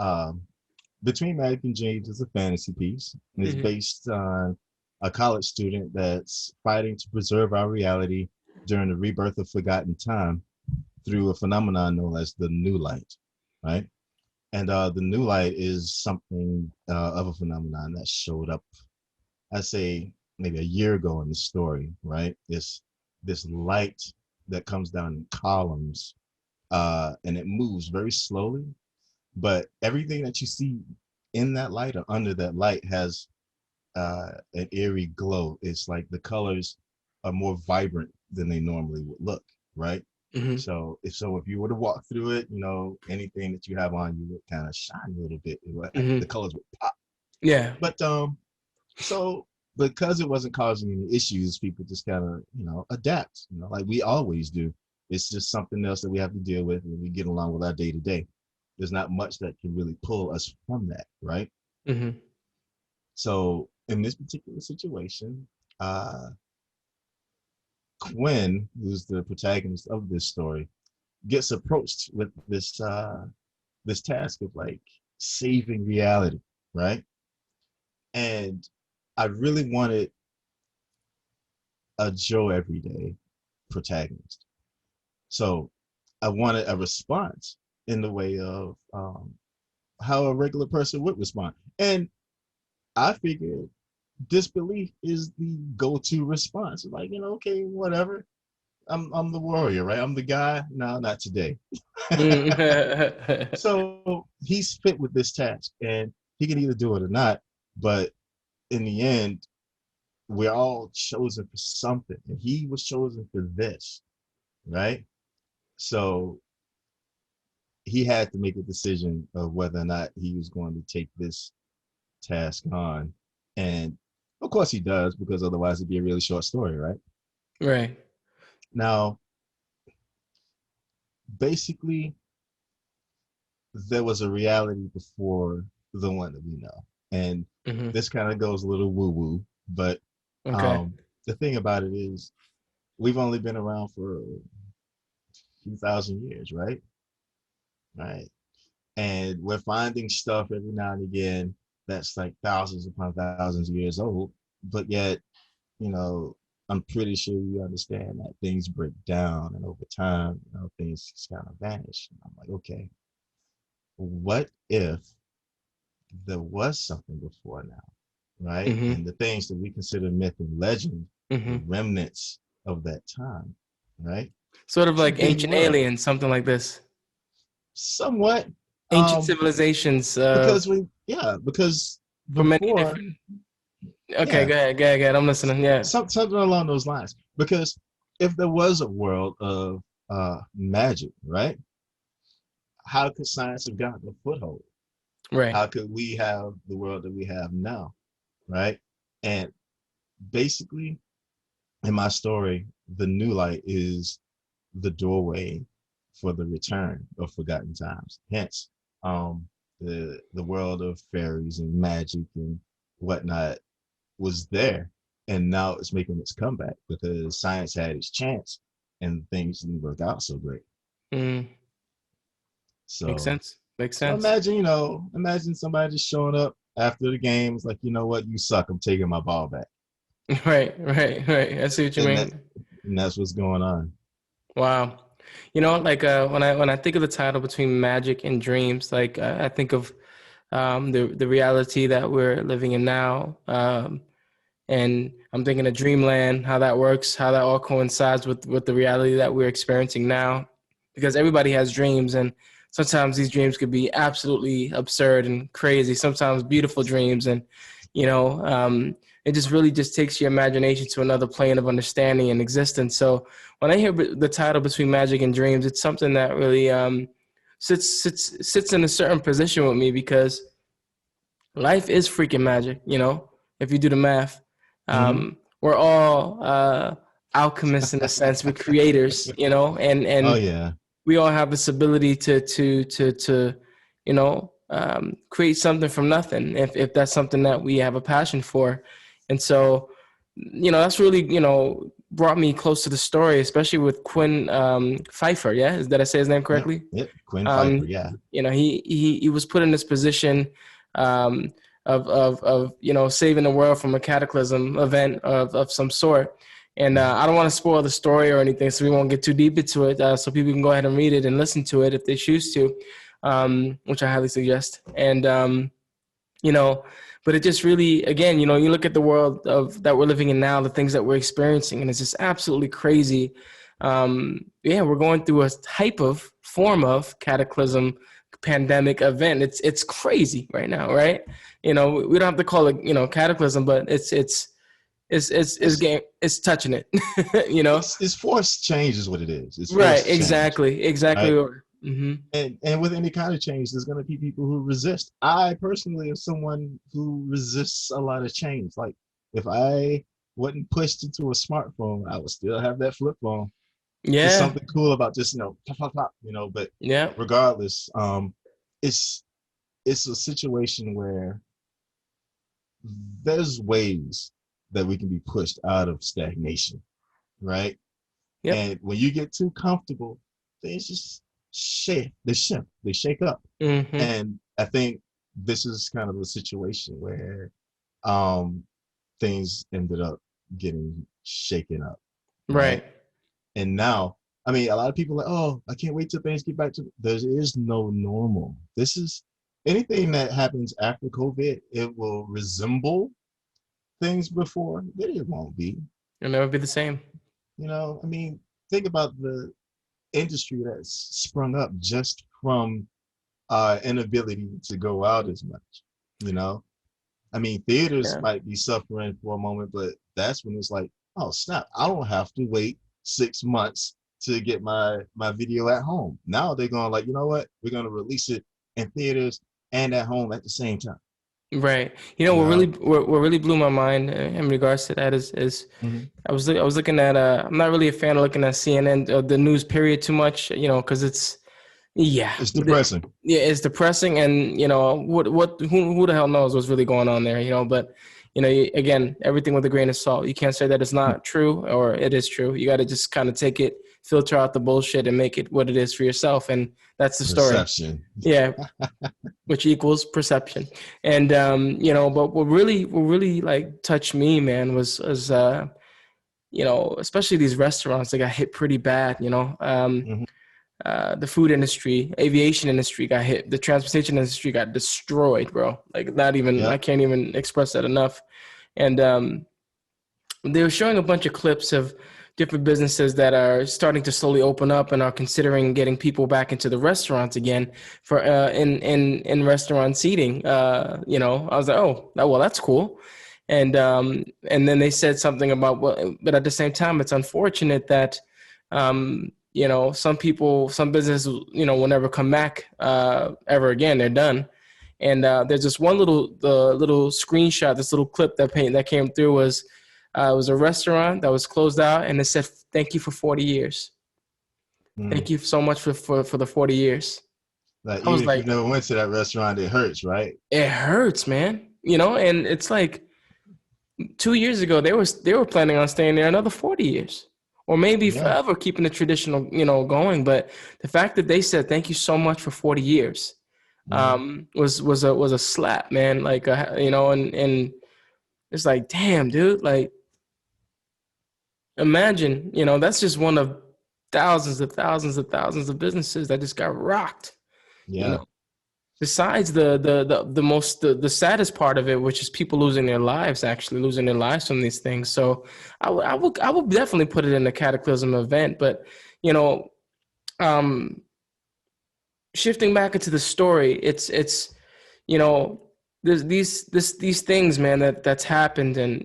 Between Magic and Dreams is a fantasy piece. And it's based on a college student that's fighting to preserve our reality during the rebirth of forgotten time through a phenomenon known as the new light, right? And the new light is something of a phenomenon that showed up, I say, maybe a year ago in the story, right? This light that comes down in columns, and it moves very slowly, but everything that you see in that light or under that light has an eerie glow. It's like the colors are more vibrant than they normally would look, right? So if you were to walk through it, you know, anything that you have on you would kind of shine a little bit. The colors would pop. Yeah. But so because it wasn't causing any issues, people just kind of, you know, adapt, you know, like we always do. It's just something else that we have to deal with, and we get along with our day to day. There's not much that can really pull us from that, right? So in this particular situation, Quinn, who's the protagonist of this story, gets approached with this task of like saving reality, right? And I really wanted a Joe Everyday protagonist. So I wanted a response in the way of how a regular person would respond. And I figured disbelief is the go-to response. Like, you know, okay, whatever. I'm the warrior, right? I'm the guy. No, not today. So he's fit with this task, and he can either do it or not. But in the end, we're all chosen for something, and he was chosen for this, right? So he had to make a decision of whether or not he was going to take this task on. And of course he does, because otherwise it'd be a really short story, right? Right. Now, basically, there was a reality before the one that we know. And this kind of goes a little woo-woo, but the thing about it is we've only been around for a few thousand years, right? Right. And we're finding stuff every now and again that's like thousands upon thousands of years old, but yet, you know, I'm pretty sure you understand that things break down, and over time, you know, things just kind of vanish. And I'm like, okay, what if there was something before now, right? And the things that we consider myth and legend, the remnants of that time, right? Sort of like Ancient Aliens, something like this. Somewhat. Ancient civilizations. Because before, many different. Okay, go ahead. I'm listening. Yeah. Something along those lines. Because if there was a world of magic, right? How could science have gotten a foothold? Right. How could we have the world that we have now, right? And basically, in my story, the new light is the doorway for the return of forgotten times. Hence, the world of fairies and magic and whatnot was there, and now it's making its comeback because science had its chance and things didn't work out so great. Mm, makes So, sense. Makes so sense. imagine somebody just showing up after the game. It's like, you know what, you suck. I'm taking my ball back. Right. I see what you And mean. that's what's going on. Wow. Like when I think of the title between magic and dreams, like I think of the reality that we're living in now. And I'm thinking of dreamland, how that works, how that all coincides with the reality that we're experiencing now. Because everybody has dreams, and sometimes these dreams could be absolutely absurd and crazy. Sometimes beautiful dreams, and it just really just takes your imagination to another plane of understanding and existence. So when I hear the title between magic and dreams, it's something that really sits in a certain position with me because life is freaking magic. If you do the math, Mm-hmm. we're all alchemists in a sense. We're creators, Oh and yeah. we all have this ability to create something from nothing if that's something that we have a passion for. And so that's really brought me close to the story, especially with Quinn Pfeiffer. Yeah, did I say his name correctly? Yep. Quinn Pfeiffer. Yeah. He was put in this position um of saving the world from a cataclysm event of some sort. And I don't want to spoil the story or anything, so we won't get too deep into it. So people can go ahead and read it and listen to it if they choose to, which I highly suggest. And but it just really, again, you look at the world that we're living in now, the things that we're experiencing, and it's just absolutely crazy. We're going through a type of form of cataclysm, pandemic event. It's crazy right now, right? We don't have to call it cataclysm, but it's touching it. It's forced change is what it is. It's Right. forced change, Exactly. right? Mm-hmm. And with any kind of change, there's going to be people who resist. I personally am someone who resists a lot of change. Like if I wasn't pushed into a smartphone, I would still have that flip phone. It's Yeah. something cool about just pop, pop, pop, but Yeah. regardless, it's a situation where there's ways that we can be pushed out of stagnation, right? Yep. And when you get too comfortable, things just they shake up. Mm-hmm. And I think this is kind of a situation where things ended up getting shaken up. Right. And now, I mean, a lot of people are like, oh, I can't wait till things get back to, there is no normal. This is anything that happens after COVID, it will resemble things before, but it won't be. It'll never be the same. I mean, think about the industry that's sprung up just from inability to go out as much. I mean, theaters might be suffering for a moment, but that's when it's like, oh snap, I don't have to wait 6 months to get my video at home. Now they're going like, you know what, we're going to release it in theaters and at home at the same time. Right. What really blew my mind in regards to that is mm-hmm. I was looking at I'm not really a fan of looking at CNN the news period too much, because it's depressing. It's depressing, and who the hell knows what's really going on there, but again, everything with a grain of salt. You can't say that it's not true or it is true. You got to just kind of take it, filter out the bullshit, and make it what it is for yourself, and that's the story. Perception. Yeah. Which equals perception. And but what really like touched me, man, was especially these restaurants that got hit pretty bad. mm-hmm. The food industry, aviation industry got hit. The transportation industry got destroyed, bro. Like not even I can't even express that enough. And they were showing a bunch of clips of different businesses that are starting to slowly open up and are considering getting people back into the restaurants again for in restaurant seating. I was like, oh, well, that's cool. And then they said something about, well, but at the same time, it's unfortunate that, some people, some businesses, will never come back ever again. They're done. And there's this one little screenshot, this little clip that came through was, it was a restaurant that was closed out, and it said, "Thank you for 40 years. Thank you so much for the 40 years." Like, I was even if like, you never went to that restaurant, it hurts, right? it hurts, man. And it's like 2 years ago they were planning on staying there another 40 years, or maybe forever, keeping the traditional, going. But the fact that they said thank you so much for 40 years was a slap, man. Like, and it's like, damn, dude, like, imagine, that's just one of thousands of businesses that just got rocked. Yeah. Besides the saddest part of it, which is people losing their lives from these things. So I would definitely put it in a cataclysm event. But shifting back into the story, it's there's these things, man, that's happened, and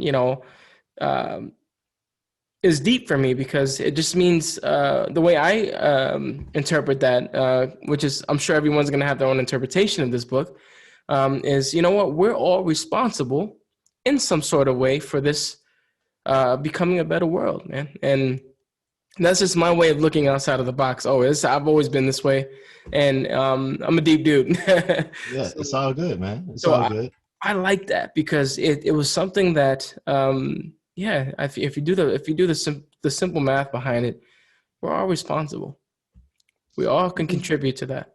is deep for me, because it just means the way I interpret that, which is, I'm sure everyone's going to have their own interpretation of this book, is, what, we're all responsible in some sort of way for this becoming a better world, man. And that's just my way of looking outside of the box. I've always been this way, and I'm a deep dude. Yeah, so, it's all good, man. It's all good. I like that, because it was something that if you do the simple math behind it, we're all responsible. We all can contribute to that.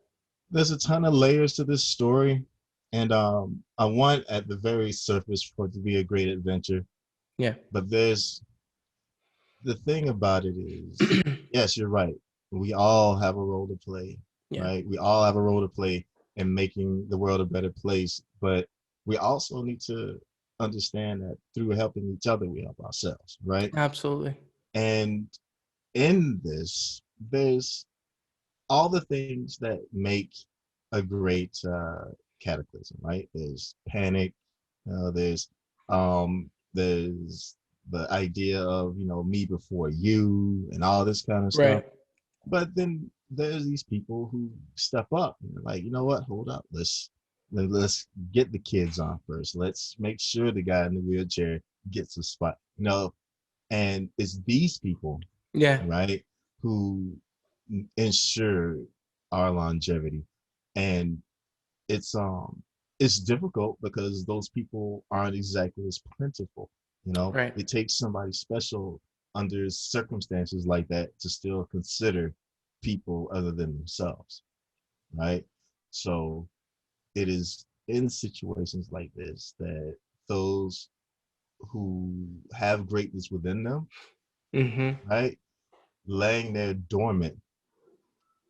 There's a ton of layers to this story, and I want, at the very surface, for it to be a great adventure. Yeah. But the thing about it is, yes, you're right. We all have a role to play, right? We all have a role to play in making the world a better place. But we also need to understand that through helping each other, we help ourselves, right? Absolutely. And in this, there's all the things that make a great cataclysm, right? There's panic, there's the idea of, me before you, and all this kind of stuff. But then there's these people who step up and they're like, you know what, hold up, let's get the kids on first. Let's make sure the guy in the wheelchair gets a spot, and it's these people, right, who ensure our longevity. And it's difficult because those people aren't exactly as plentiful. It takes somebody special under circumstances like that to still consider people other than themselves, right? So it is in situations like this that those who have greatness within them, right, laying there dormant,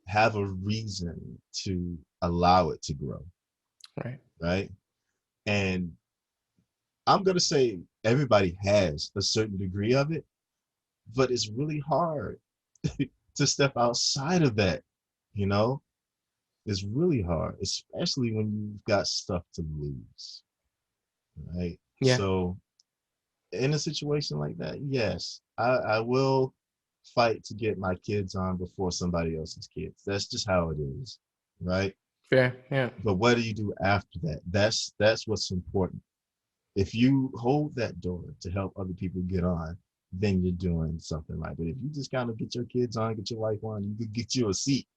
have a reason to allow it to grow, right? And I'm going to say everybody has a certain degree of it, but it's really hard to step outside of that, It's really hard, especially when you've got stuff to lose, right? Yeah. So in a situation like that, yes, I will fight to get my kids on before somebody else's kids. That's just how it is, right? Fair, yeah. But what do you do after that? That's what's important. If you hold that door to help other people get on, then you're doing something right. But if you just kind of get your kids on, get your wife on, you could get you a seat.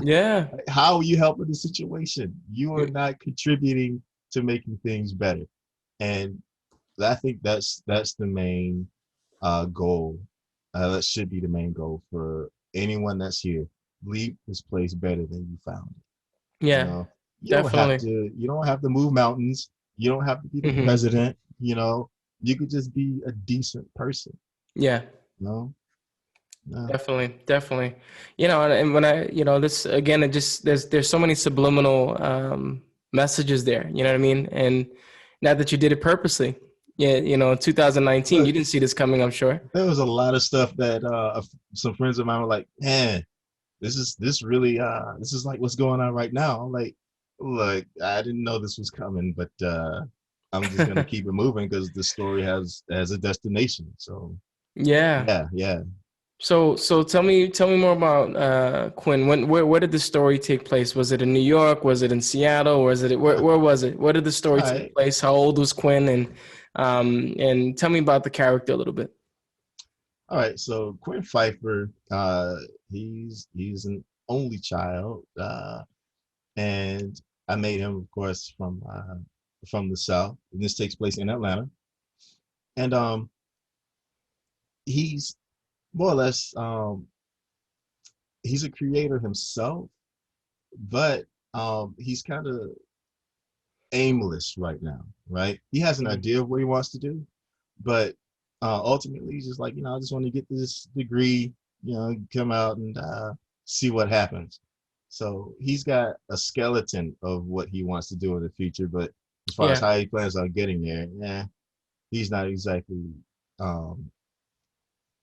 Yeah. How are you helping the situation? You are not contributing to making things better. And I think that's the main goal. That should be the main goal for anyone that's here. Leave this place better than you found it. Yeah, definitely. You don't have to move mountains. You don't have to be the president. You could just be a decent person. Yeah. No. Definitely. And when I, this again, it just there's so many subliminal messages there. You know what I mean? And not that you did it purposely. Yeah, in 2019, you didn't see this coming, I'm sure. There was a lot of stuff that some friends of mine were like, man, this is like what's going on right now. I'm like, look, I didn't know this was coming, but I'm just gonna keep it moving because the story has a destination. So Yeah. yeah. So tell me more about Quinn. Where did the story take place? Was it in New York? Was it in Seattle? Or was it where was it? Where did the story All take right, place? How old was Quinn? And tell me about the character a little bit. all right. So Quinn Pfeiffer, he's an only child, and I made him, of course, from the South. And this takes place in Atlanta, and he's more or less he's a creator himself, but he's kind of aimless right now, right? He has an Mhm. idea of what he wants to do, but ultimately he's just like, I just want to get this degree, come out and see what happens. So he's got a skeleton of what he wants to do in the future, but as far as Yeah. how he plans on getting there, he's not exactly. Um,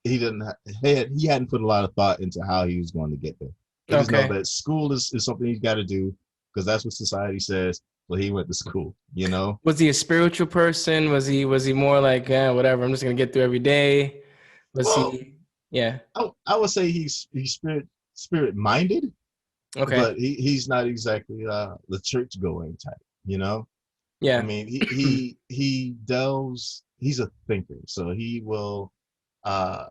he didn't. He hadn't put a lot of thought into how he was going to get there. He just know Okay. that school is something he's got to do because that's what society says. So he went to school. Was he a spiritual person? Was he more like, yeah, whatever, I'm just gonna get through every day? Was Well, he yeah. I would say he's spirit minded, Okay. but he's not exactly the church going type. You know, I Yeah. mean, he delves. He's a thinker, so uh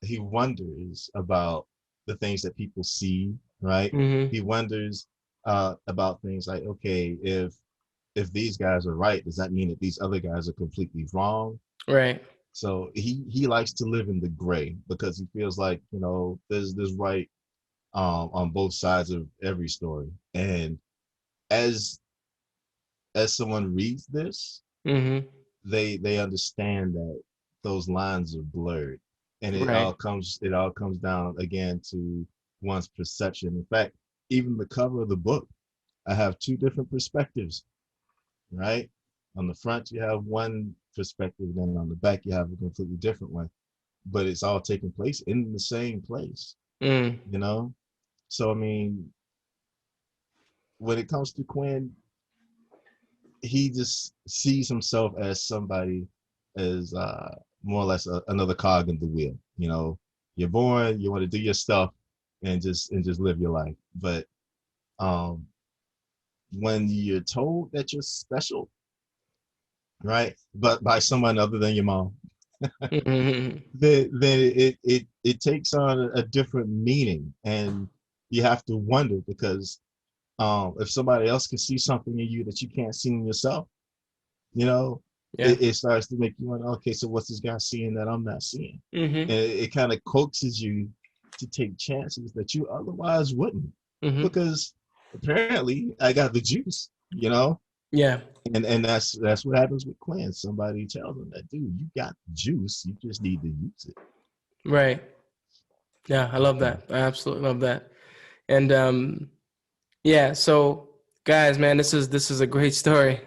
he wonders about the things that people see, right? hmm He wonders about things like, okay, if these guys are right, does that mean that these other guys are completely wrong? Right. So he likes to live in the gray because he feels like there's right on both sides of every story. And as someone reads this, hmm they understand that those lines are blurred, and Right. it all comes down again to one's perception. In fact, even the cover of the book, I have two different perspectives, right? On the front you have one perspective, then on the back you have a completely different one, but it's all taking place in the same place, Mm. you know so I mean, when it comes to Quinn, he just sees himself as somebody, as more or less another cog in the wheel. You're born, you want to do your stuff, and just live your life. But um, when you're told that you're special, right, but by someone other than your mom, hmm then it takes on a different meaning, and you have to wonder because if somebody else can see something in you that you can't see in yourself, you know, Yeah. it starts to make you wonder, okay, so what's this guy seeing that I'm not seeing? hmm And it kind of coaxes you to take chances that you otherwise wouldn't, hmm because apparently I got the juice. Yeah. And that's what happens with Quinn. Somebody tells him that, dude, you got juice, you just need to use it. Right. Yeah, I love Yeah. that. I absolutely love that. And yeah, so guys, man, this is a great story.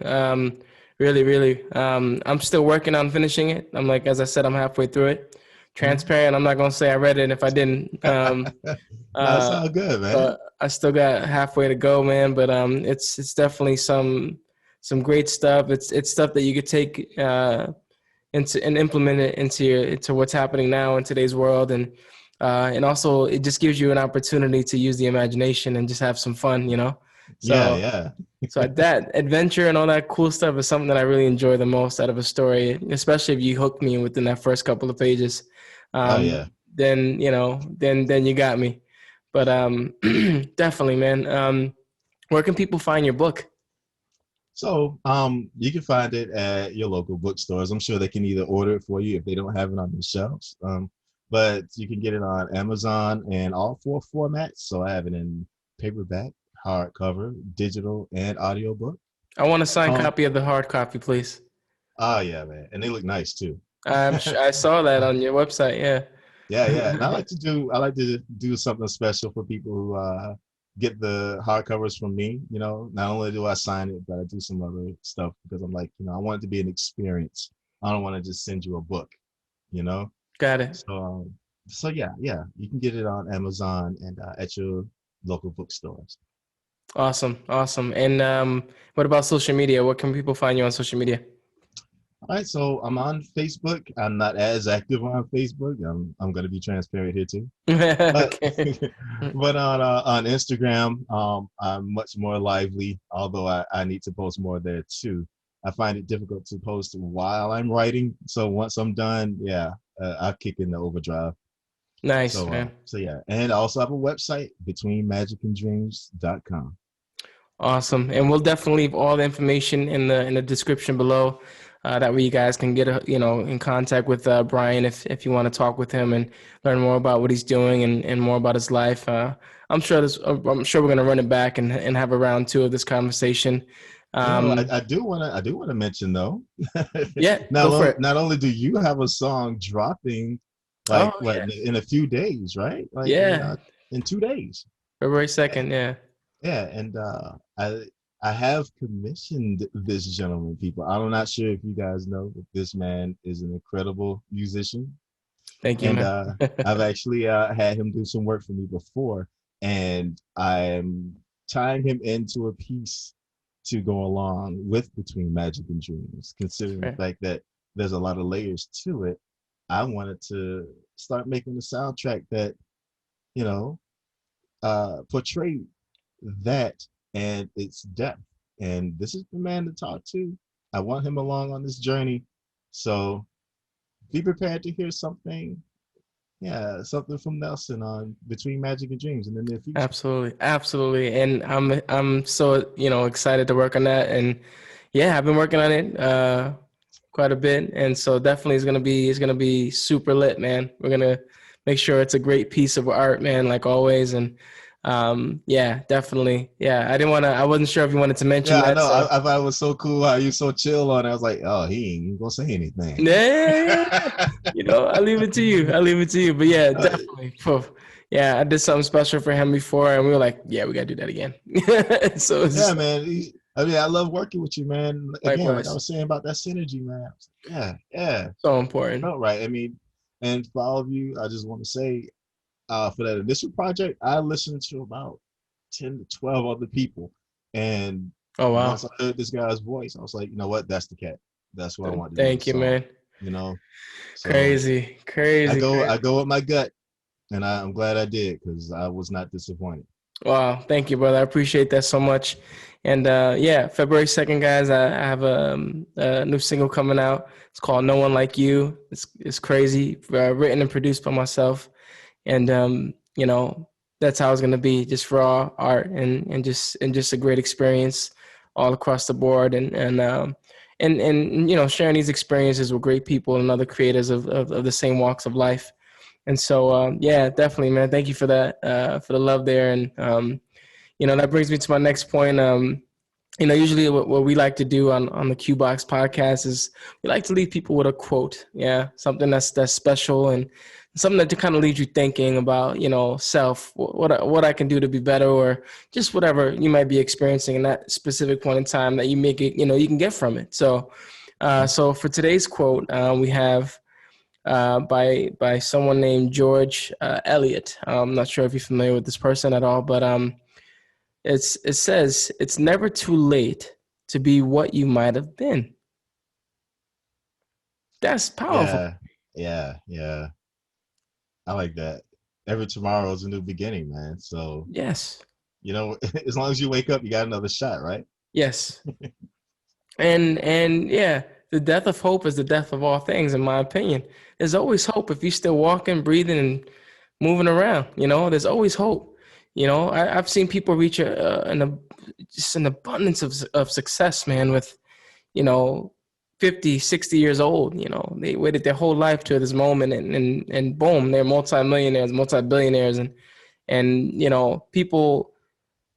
Really, really. I'm still working on finishing it. I'm like, as I said, I'm halfway through it. Mhm. Transparent. I'm not gonna say I read it if I didn't. No, it's Uh, all good, so man. I still got halfway to go, man. But it's definitely some great stuff. It's stuff that you could take into and implement it into what's happening now in today's world, and also it just gives you an opportunity to use the imagination and just have some fun. Yeah, So yeah. that adventure and all that cool stuff is something that I really enjoy the most out of a story, especially if you hook me within that first couple of pages. Oh Um, yeah. then you got me. But definitely, man. Where can people find your book? So you can find it at your local bookstores. I'm sure they can either order it for you if they don't have it on the shelves. But you can get it on Amazon and all four formats. So I have it in paperback, hardcover, digital, and audiobook. I want a signed Um, copy of the hard copy, please. oh yeah, man. And they look nice too. I saw that on your website. Yeah. Yeah, yeah. And I like to do something special for people who get the hardcovers from me. Not only do I sign it, but I do some other stuff because I'm like, I want it to be an experience. I don't want to just send you a book, you know. Got it. So so yeah, yeah. You can get it on Amazon and at your local bookstores. Awesome. Awesome. And what about social media? What can people find you on social media? All right, so I'm on Facebook. I'm not as active on Facebook. I'm going to be transparent here too. But Okay. but on Instagram, I'm much more lively. Although I need to post more there too. I find it difficult to post while I'm writing. So once I'm done, yeah, I'll kick in the overdrive. Nice, So man. so yeah, and I also have a website, betweenmagicanddreams.com. Awesome. And we'll definitely leave all the information in the description below. That way you guys can get in contact with Bryan if you want to talk with him and learn more about what he's doing and more about his life. I'm sure we're gonna run it back and have a round two of this conversation. I do want to mention though. Yeah, go for it. Not only do you have a song dropping, Oh like what yeah, in a few days, right? Like yeah. in 2 days. February 2nd. Yeah. Yeah, and I have commissioned this gentleman, people. I'm not sure if you guys know that this man is an incredible musician, Thank you, and man. I've actually had him do some work for me before, and I'm tying him into a piece to go along with Between Magic and Dreams. Considering the Right. fact that there's a lot of layers to it, I wanted to start making a soundtrack that you know portray that and its depth. And this is the man to talk to. I want him along on this journey. So be prepared to hear something, yeah, something from Nelson on Between Magic and Dreams in the near future. Absolutely, absolutely, and I'm so excited to work on that, and yeah, I've been working on it quite a bit, and so definitely it's gonna be super lit, man. We're gonna make sure it's a great piece of art, man, like always, and yeah, definitely, yeah. I wasn't sure if you wanted to mention Yeah, I that, know. so I thought it was so cool how you so chill on it. I was like, oh, he ain't gonna say anything. yeah. I leave it to you. I leave it to you. But yeah, Uh, definitely. Phew. Yeah, I did something special for him before, and we were like, yeah, we gotta do that again. So it's yeah, just man. I mean, I love working with you, man. Again, like I likewise was saying about that synergy, man. Yeah, yeah. so important. Felt right. I mean, and for all of you, I just want to say, for that initial project, I listened to about 10 to 12 other people. And Oh wow. once I heard this guy's voice, I was like, you know what? That's the cat. That's what I want to do Thank this you, song. man. You know? So Crazy, crazy, I crazy. go with my gut, and I'm glad I did because I was not disappointed. Wow, thank you, brother. I appreciate that so much. And yeah, February 2nd, guys, I have a new single coming out. It's called "No One Like You." It's crazy, written and produced by myself. And that's how it's going to be, just raw art and just a great experience all across the board, and sharing these experiences with great people and other creators of the same walks of life. And so yeah, definitely, man, thank you for that, for the love there. And that brings me to my next point. Usually what we like to do on the Qbox podcast is we like to leave people with a quote. Yeah. Something that's special and something that kind of leaves you thinking about, self, what I can do to be better, or just whatever you might be experiencing in that specific point in time that you make it, you can get from it. So, so for today's quote, we have by someone named George Eliot. I'm not sure if you're familiar with this person at all, but it says, "It's never too late to be what you might have been." That's powerful. Yeah, yeah, yeah. I like that. Every tomorrow is a new beginning, man. So, Yes. as long as you wake up, you got another shot, right? Yes. And yeah, the death of hope is the death of all things, in my opinion. There's always hope if you're still walking, breathing, and moving around. There's always hope. I've seen people reach just an abundance of success, man, with, you know, 50, 60 years old. They waited their whole life to this moment, and boom, they're multimillionaires, multi-billionaires, and people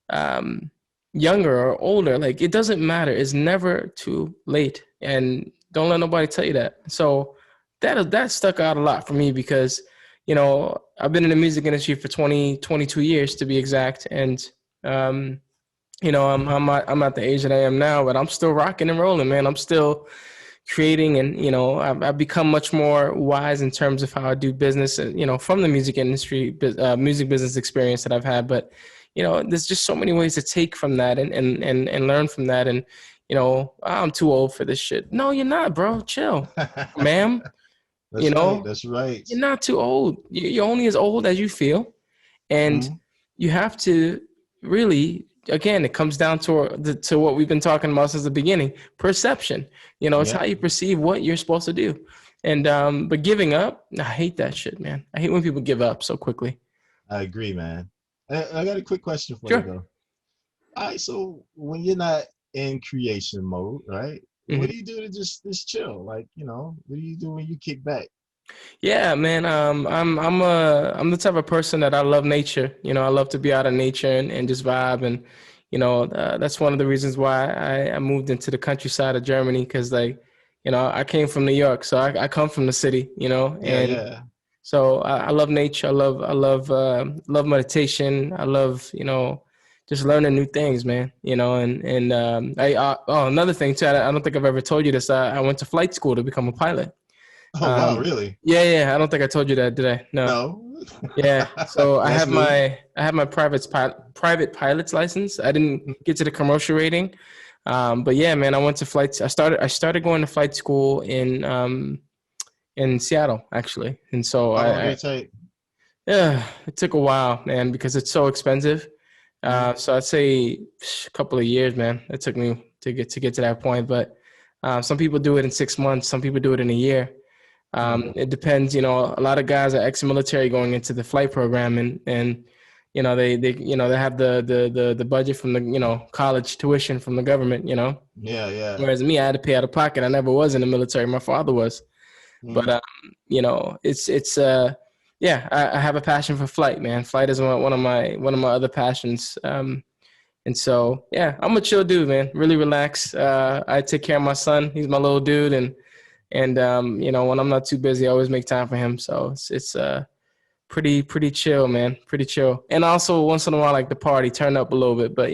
um, younger or older, like, it doesn't matter. It's never too late, and don't let nobody tell you that. So that stuck out a lot for me because I've been in the music industry for 22 years to be exact, and I'm at the age that I am now, but I'm still rocking and rolling, man. I'm still creating, and I've become much more wise in terms of how I do business, from the music industry, music business experience that I've had. But there's just so many ways to take from that and learn from that. And, I'm too old for this shit. No, you're not, bro. Chill, ma'am. That's right. You're not too old. You're only as old as you feel. And you have to really, again, it comes down to what we've been talking about since the beginning, perception. It's how you perceive what you're supposed to do. And but giving up, I hate that shit, man. I hate when people give up so quickly. I agree, man. I got a quick question for Sure. you, though. All right, so when you're not in creation mode, right? What do you do to just chill? Like, what do you do when you kick back? Yeah, man. I'm the type of person that I love nature. I love to be out in nature and just vibe. And that's one of the reasons why I moved into the countryside of Germany, because I came from New York, so I come from the city. So I love nature. I love meditation. I love just learning new things, man. Another thing too. I don't think I've ever told you this. I went to flight school to become a pilot. Oh wow, really? Yeah. I don't think I told you that, did I? No. Yeah. So I have my private pilot's license. I didn't get to the commercial rating, but yeah, man, I went to flights. I started going to flight school in Seattle, actually, and so yeah, it took a while, man, because it's so expensive. So I'd say a couple of years, man. It took me to get to that point, but some people do it in 6 months. Some people do it in a year. It depends. A lot of guys are ex-military going into the flight program, and they have the budget from the college tuition from the government. Yeah. Whereas me, I had to pay out of pocket. I never was in the military. My father was, but it's I have a passion for flight, man. Flight is one of my other passions. And so, yeah, I'm a chill dude, man. Really relax. I take care of my son. He's my little dude. And when I'm not too busy, I always make time for him. So it's pretty chill, man. Pretty chill. And also once in a while, like the party, turn up a little bit, but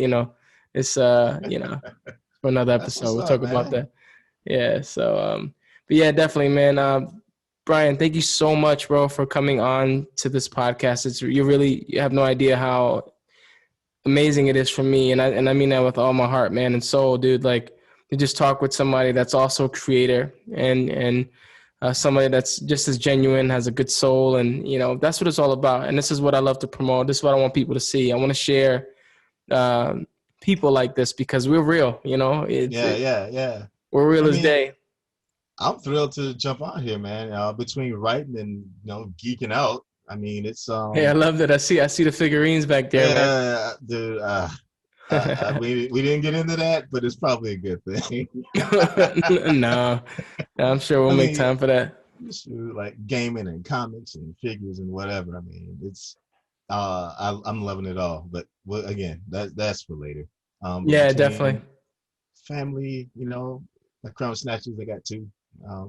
it's, for another episode, we'll talk about that. Yeah. So, but yeah, definitely, man. Bryan, thank you so much, bro, for coming on to this podcast. You have no idea how amazing it is for me. And I mean that with all my heart, man, and soul, dude. Like, to just talk with somebody that's also a creator and somebody that's just as genuine, has a good soul. And, that's what it's all about. And this is what I love to promote. This is what I want people to see. I want to share people like this because we're real, Yeah. We're real as day. I'm thrilled to jump on here, man. Between writing and geeking out, I mean, it's Hey, I love that. I see the figurines back there. Yeah, man. Dude. We didn't get into that, but it's probably a good thing. No, I'm sure we'll make time for that. Like gaming and comics and figures and whatever. I mean, it's I'm loving it all. But again, that's for later. Yeah, definitely. Family, like Crown Snatchers, I got two.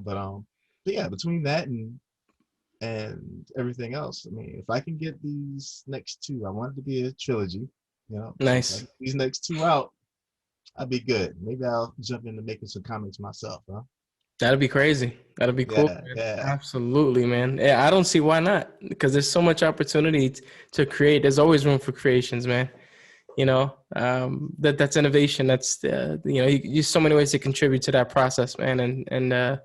But yeah, between that and everything else, I mean, if I can get these next two, I want it to be a trilogy. Nice. Like these next two out, I'd be good. Maybe I'll jump into making some comics myself, huh? That'd be crazy. That'd be cool. Yeah. Absolutely, man. Yeah, I don't see why not, because there's so much opportunity to create. There's always room for creations, man. That's innovation. That's there's so many ways to contribute to that process, man. And I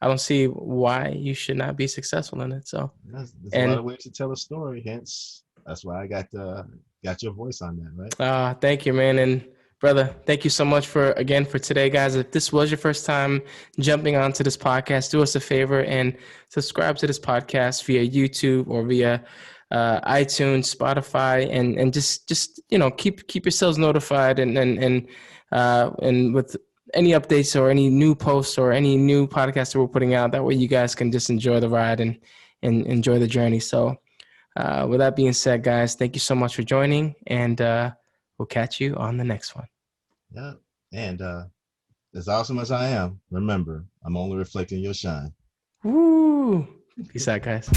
don't see why you should not be successful in it. So there's a lot of ways to tell a story. Hence, that's why I got your voice on that, right? Thank you, man. And brother, thank you so much for today, guys. If this was your first time jumping onto this podcast, do us a favor and subscribe to this podcast via YouTube or via iTunes, Spotify, and just keep yourselves notified and with any updates or any new posts or any new podcasts that we're putting out. That way you guys can just enjoy the ride and enjoy the journey. So with that being said, guys, thank you so much for joining, and we'll catch you on the next one. Yeah. And as awesome as I am, remember, I'm only reflecting your shine. Woo! Peace out, guys.